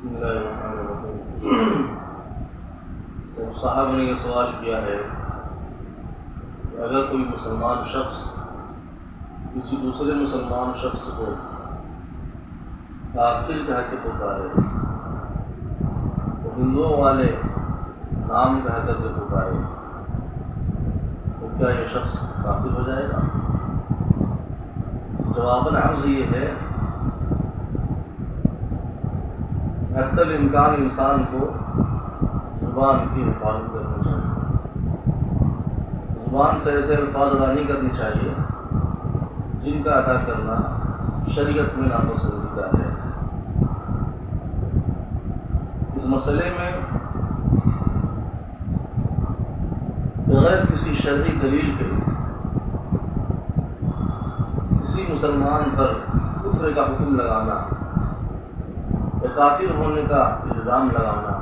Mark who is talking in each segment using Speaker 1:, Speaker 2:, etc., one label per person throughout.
Speaker 1: بسم اللہ الرحمن الرحیم۔ ایک صاحب نے یہ سوال کیا ہے کہ اگر کوئی مسلمان شخص کسی دوسرے مسلمان شخص کو کافر کہہ کے پکارے، تو ہندوؤں والے نام کہہ کر کے پکارے، تو کیا یہ شخص کافر ہو جائے گا؟ جواباً عرض یہ ہے، حتی الامکان انسان کو زبان کی حفاظت کرنی چاہیے، زبان سے ایسے الفاظ ادا نہیں کرنی چاہیے جن کا ادا کرنا شریعت میں ناپسندیدہ ہے۔ اس مسئلے میں بغیر کسی شرعی دلیل کے کسی مسلمان پر کفر کا حکم لگانا یا کافر ہونے کا الزام لگانا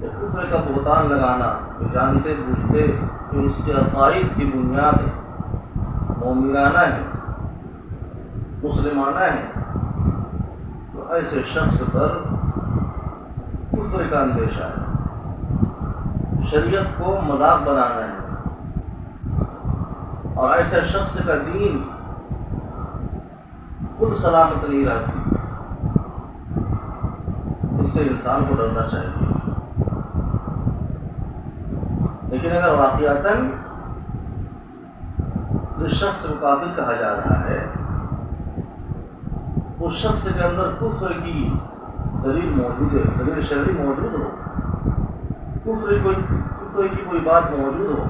Speaker 1: یا کفر کا بہتان لگانا کہ جانتے بوجھتے کہ اس کے عقائد کی بنیاد مومنانہ ہے، مسلمانہ ہے، تو ایسے شخص پر کفر کا اندیشہ ہے، شریعت کو مذاق بنانا ہے، اور ایسے شخص کا دین خود سلامت نہیں رہتی۔ اس سے انسان کو ڈرنا چاہیے۔ لیکن اگر واقعتاً جس شخص کو کافر کہا جا رہا ہے اس شخص کے اندر کفر کی دلیل موجود ہے، دلیل شرعی موجود ہو، کفر کی کوئی بات موجود ہو،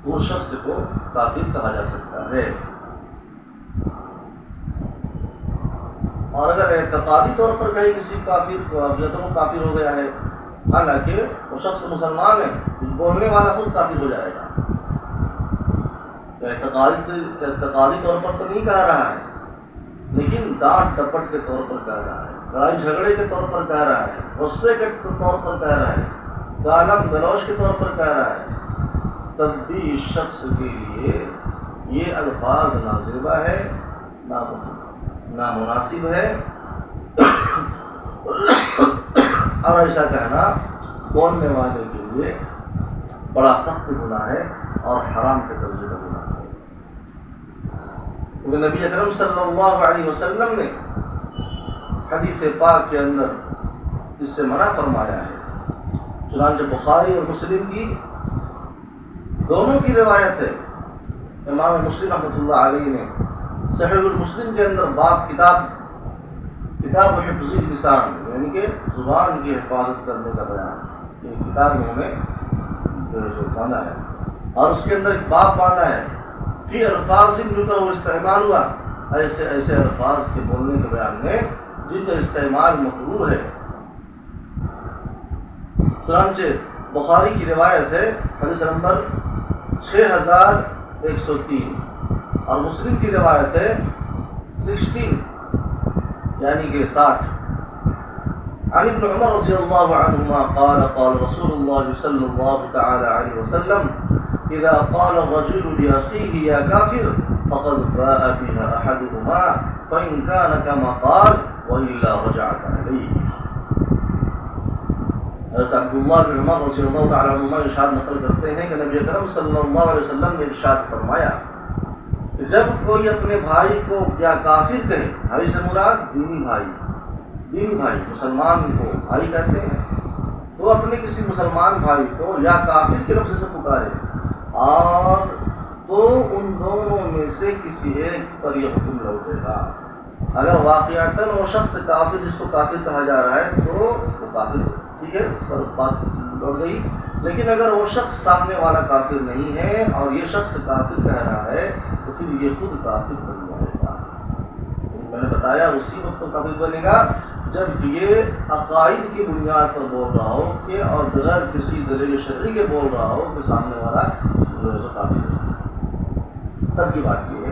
Speaker 1: تو اس شخص کو کافر کہا جا سکتا ہے۔ اور اگر اعتقادی طور پر کہیں کسی کافر کو یا تو وہ کافر ہو گیا ہے، حالانکہ وہ شخص مسلمان ہے، بولنے والا خود کافر ہو جائے گا، اعتقادی طور پر تو نہیں کہہ رہا ہے، لیکن ڈانٹ ڈپٹ کے طور پر کہہ رہا ہے، لڑائی جھگڑے کے طور پر کہہ رہا ہے، غصے کے طور پر کہہ رہا ہے، گالم گلوچ کے طور پر کہہ رہا ہے، تب بھی اس شخص کے لیے یہ الفاظ نازیبہ ہے، نامناسب ہے، اور ایسا کہنا بولنے والے کے لیے بڑا سخت گناہ ہے اور حرام کے درجے کا گناہ ہے۔ کیونکہ نبی اکرم صلی اللہ علیہ وسلم نے حدیث پاک کے اندر اس سے منع فرمایا ہے۔ چنانچہ بخاری اور مسلم کی دونوں کی روایت ہے، امام مسلم رحمۃ اللہ علیہ نے صحیح المسلم کے اندر باب کتاب حفظ اللسان، یعنی کہ زبان کی حفاظت کرنے کا بیان، یہ کتاب انہوں نے جو باندھا ہے، اور اس کے اندر ایک باب باندھا ہے فی الفاظ کا وہ استعمال ہوا، ایسے ایسے الفاظ کے بولنے کے بیان میں جن کا استعمال مکروہ ہے۔ چنانچہ بخاری کی روایت ہے، حدیث نمبر 6103، اور مسلم کی روایت ہے 16 یعنی کہ 60، عن ابن عمر رضی اللہ عنہما قال قال رسول اللہ صلی اللہ تعالی علیہ وسلم اذا قال الرجل لأخيه يا كافر فقد باء بها احدهما فإن كان كما قال وإلا رجعت عليه۔ حضرت عبداللہ بن عمر رضی اللہ تعالی عنہما ارشاد نقل کرتے ہیں کہ نبی اکرم صلی اللہ علیہ وسلم نے ارشاد فرمایا کہ جب کوئی اپنے بھائی کو یا کافر کہے، بھائی سے مراد دینی بھائی مسلمان کو بھائی کہتے ہیں، تو اپنے کسی مسلمان بھائی کو یا کافر کے لفظ سے پکارے، اور تو ان دونوں میں سے کسی ایک پر یہ حکم لوٹے گا۔ اگر واقعتاً وہ شخص کافر جس کو کافر کہا جا رہا ہے تو وہ کافر، ٹھیک ہے، اس پر بات لوٹ گئی، لیکن اگر وہ شخص سامنے والا کافر نہیں ہے اور یہ شخص کافر کہہ رہا ہے تو پھر یہ خود کافر بن جائے گا۔ میں نے بتایا اسی وقت تو کافر بنے گا جب یہ عقائد کی بنیاد پر بول رہا ہو کہ اور بغیر کسی دلیل شرعی کے بول رہا ہو کہ سامنے والا جو ہے کافر ہے، تب کی بات یہ ہے۔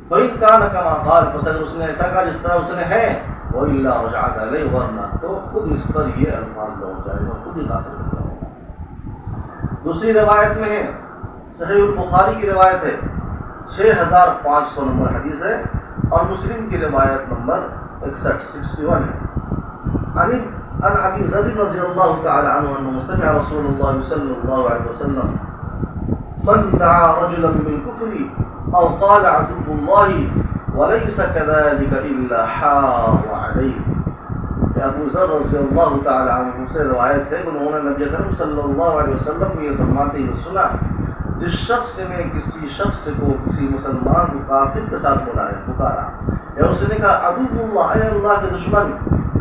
Speaker 1: فَإِنْ كَانَ كَمَا قَالَ، پس اگر اس نے ایسا کہا جس طرح اس نے ہے، وَإِلَّا رَجَعَتْ عَلَيْهِ، ورنہ تو خود اس پر یہ الفاظ لوٹ جائے گا، خود ہی کافر ہو جائے گا۔ دوسری روایت میں ہے، صحیح البخاری کی روایت ہے، 6500 نمبر حدیث ہے، اور مسلم کی روایت نمبر 61 ہے. عن ابي ذر رضي الله تعالى عنه انه سمع رسول الله صلى الله عليه وسلم من دعا رجلا بالكفر او قال عدو الله وليس كذلك الا حار عليه. ابو ذر رضی اللہ تعالی عنہ سے روایت ہے کہ انہوں نے نبی اکرم صلی اللہ علیہ وسلم کو یہ فرماتے ہوئے سنا، جس شخص نے کسی شخص کو کسی مسلمان کو کافر کے ساتھ پکارا یا اس نے کہا عدو اللہ، اے اللہ کے دشمن،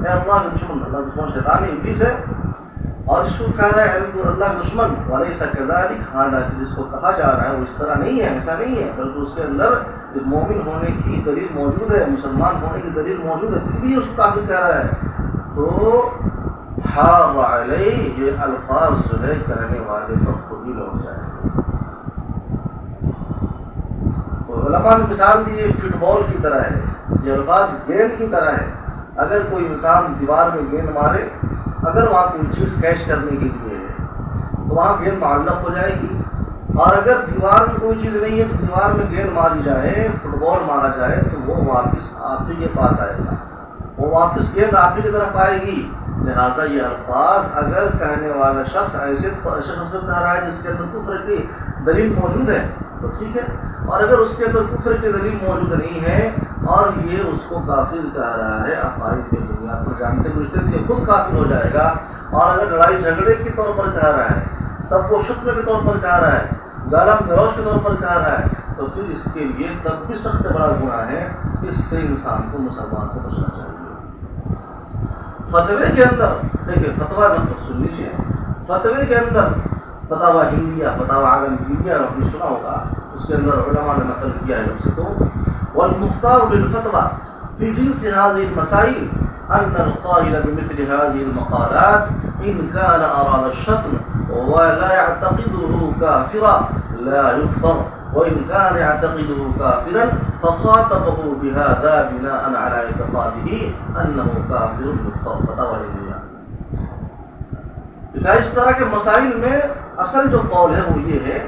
Speaker 1: اے اللہ کے دشمن، اللہ کے دشمن شیطان ابلیس ہے، اور اس کو کہہ رہا ہے اللہ کے دشمن، ولیس کذالک، حالانکہ جس کو کہا جا رہا ہے وہ اس طرح نہیں ہے، ایسا نہیں ہے، بلکہ اس کے اندر مومن ہونے کی دلیل موجود ہے، مسلمان ہونے کی دلیل موجود ہے، پھر بھی اس کو کافر کہہ رہا ہے. تو حار علیہ، یہ الفاظ جو ہے کہنے والے پر خود ہی لوٹ جائیں گے. تو علماء نے مثال دی یہ فٹ بال کی طرح ہے، یہ الفاظ گیند کی طرح ہے. اگر کوئی انسان دیوار میں گیند مارے، اگر وہاں کوئی چیز کیچ کرنے کے لیے ہے تو وہاں گیند معلق ہو جائے گی، اور اگر دیوار میں کوئی چیز نہیں ہے تو دیوار میں گیند ماری جائے، فٹ بال مارا جائے تو وہ واپس آپ ہی کے پاس آئے گا، وہ واپس گیند آپ ہی کی طرف آئے گی. لہٰذا یہ الفاظ اگر کہنے والا شخص ایسے شخص سے کہہ رہا ہے جس کے اندر کفر کی دلیل موجود ہے تو ٹھیک ہے، اور اگر اس کے اندر کفر کی دلیل موجود نہیں ہے اور یہ اس کو کافر کہہ رہا ہے عقائد کی بنیاد پر، جانتے بوجھتے کہ خود کافر ہو جائے گا، اور اگر لڑائی جھگڑے کے طور پر کہہ رہا ہے، سب کو شتم کے طور پر کہہ رہا ہے، گالم گلوچ کے طور پر کہہ رہا ہے، تو پھر اس کے لیے تب بھی سخت بڑا گناہ ہے. اس سے انسان کو، مسلمان کو بچنا چاہیے. فتوے کے اندر دیکھیں، فتویٰ نمبر سن لیجیے، فتوے کے اندر فتاویٰ ہندیہ، فتاویٰ عالمگیریہ آپ نے سنا ہوگا، اس کے اندر علماء نے نقل کیا ہے لفظ کو، والمختار للفتوى في جنس هذه المسائل أن القائل بمثل هذه المقالات إن كان أراد الشتم ولا يعتقده كافرا لا يكفر، وإن كان يعتقده كافرا فخاطبه بهذا بناء على اعتقاده أنه كافر يكفر. فتاوى ہندیہ. اس طرح کے مسائل میں اصل جو قول ہے وہ یہ ہے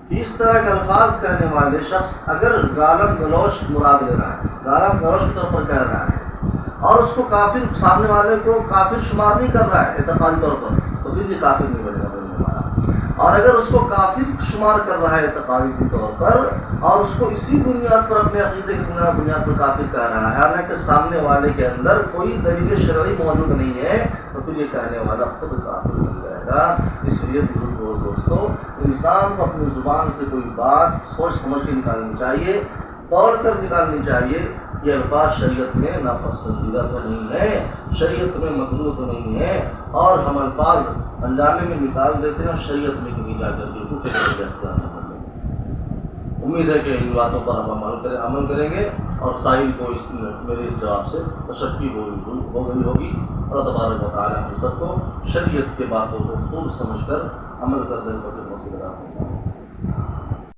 Speaker 1: کہ اس طرح کے الفاظ کہنے والے شخص اگر گالم گلوچ مراد لے رہا ہے، گالم گلوچ کے طور پر کہہ رہا ہے، اور اس کو کافر، سامنے والے کو کافر شمار نہیں کر رہا ہے اعتقادی طور پر، تو پھر یہ کافر نہیں بنے گا بولنے والا. اور اگر اس کو کافر شمار کر رہا ہے اعتقادی طور پر، اور اس کو اسی بنیاد پر، اپنے عقیدے کی بنیاد پر کافر کہہ رہا ہے، حالانکہ سامنے والے کے اندر کوئی دلیل شرعی موجود نہیں ہے، تو پھر یہ کہنے والا خود کافر بن جائے گا. اس لیے بزرگ اور دوستوں، انسان کو اپنی زبان سے کوئی بات سوچ سمجھ کے نکالنی چاہیے، توڑ کر نکالنی چاہیے. یہ الفاظ شریعت میں ناپسندیدہ تو نہیں ہے، شریعت میں مطلوب تو نہیں ہے، اور ہم الفاظ انجانے میں نکال دیتے ہیں اور شریعت میں کہیں جا کر کے کفر کا اختیار نہ کرتے ہیں. امید ہے کہ ان باتوں پر ہم عمل کریں گے اور سائل کو میرے اس جواب سے تشفی ہو گئی ہوگی. اللہ تبارک و تعالی ہم سب کو شریعت کے باتوں کو خوب سمجھ کر عمل کرنے پر نصیب عطا فرمائے.